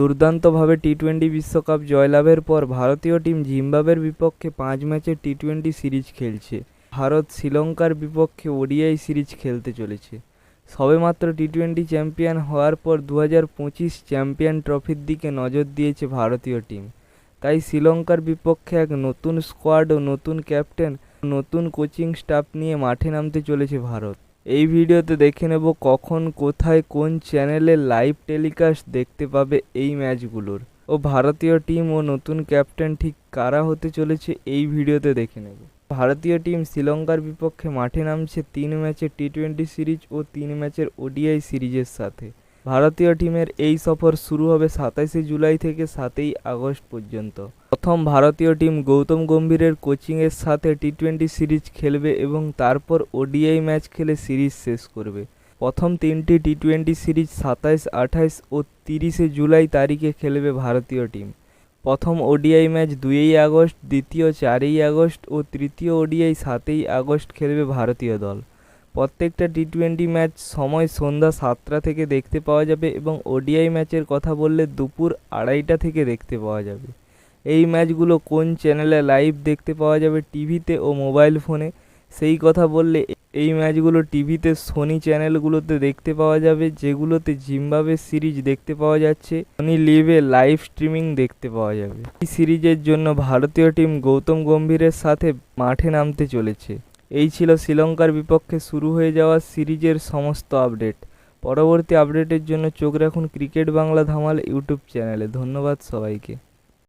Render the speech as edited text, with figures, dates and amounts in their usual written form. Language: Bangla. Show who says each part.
Speaker 1: দুর্দান্তভাবে টি-20 বিশ্বকাপ জয়লাভের পর ভারতীয় টিম জিম্বাবুয়ের বিপক্ষে 5 ম্যাচের টি-20 সিরিজ খেলছে। ভারত শ্রীলঙ্কার বিপক্ষে ওডিআই সিরিজ খেলতে চলেছে। সবেমাত্র টি-20 চ্যাম্পিয়ন হওয়ার পর 2025 চ্যাম্পিয়ন ট্রফির দিকে নজর দিয়েছে ভারতীয় টিম। তাই শ্রীলঙ্কার বিপক্ষে এক নতুন স্কোয়াড ও নতুন ক্যাপ্টেন, নতুন কোচিং স্টাফ নিয়ে মাঠে নামতে চলেছে ভারত। এই ভিডিওতে দেখে নেব কখন, কোথায়, কোন চ্যানেলে লাইভ টেলিকাস্ট দেখতে পাবে এই ম্যাচগুলোর, ও ভারতীয় টিম ও নতুন ক্যাপ্টেন ঠিক কারা হতে চলেছে এই ভিডিওতে দেখে নেব। ভারতীয় টিম শ্রীলঙ্কার বিপক্ষে মাঠে নামছে 3 ম্যাচের টি-20 সিরিজ ও 3 ম্যাচের ওডিআই সিরিজের সাথে। ভারতীয় টিমের এই সফর শুরু হবে 27শে জুলাই থেকে 7ই আগস্ট পর্যন্ত। প্রথম ভারতীয় টিম গৌতম গম্ভীরের কোচিংয়ের সাথে টি-20 সিরিজ খেলবে এবং তারপর ওডিআই ম্যাচ খেলে সিরিজ শেষ করবে। প্রথম 3টি টি-20 সিরিজ 27, 28 ও 30শে জুলাই তারিখে খেলবে ভারতীয় টিম। প্রথম ওডিআই ম্যাচ 2ই আগস্ট, দ্বিতীয় 4ই আগস্ট ও তৃতীয় ওডিআই 7ই আগস্ট খেলবে ভারতীয় দল। প্রত্যেকটা টি-20 ম্যাচ সময় সন্ধ্যা 7টা থেকে দেখতে পাওয়া যাবে এবং ওডিআই ম্যাচের কথা বললে দুপুর 2:30টা থেকে দেখতে পাওয়া যাবে। এই ম্যাচগুলো কোন চ্যানেলে লাইভ দেখতে পাওয়া যাবে টিভিতে ও মোবাইল ফোনে, সেই কথা বললে এই ম্যাচগুলো টিভিতে সোনি চ্যানেলগুলোতে দেখতে পাওয়া যাবে, যেগুলোতে জিম্বাবুয়ে সিরিজ দেখতে পাওয়া যাচ্ছে। সোনি লিভে লাইভ স্ট্রিমিং দেখতে পাওয়া যাবে। এই সিরিজের জন্য ভারতীয় টিম গৌতম গম্ভীরের সাথে মাঠে নামতে চলেছে। এই ছিল শ্রীলঙ্কার বিপক্ষে শুরু হয়ে যাওয়া সিরিজের সমস্ত আপডেট। পরবর্তী আপডেটের জন্য চোখ রাখুন ক্রিকেট বাংলা ধামাল ইউটিউব চ্যানেলে। ধন্যবাদ সবাইকে।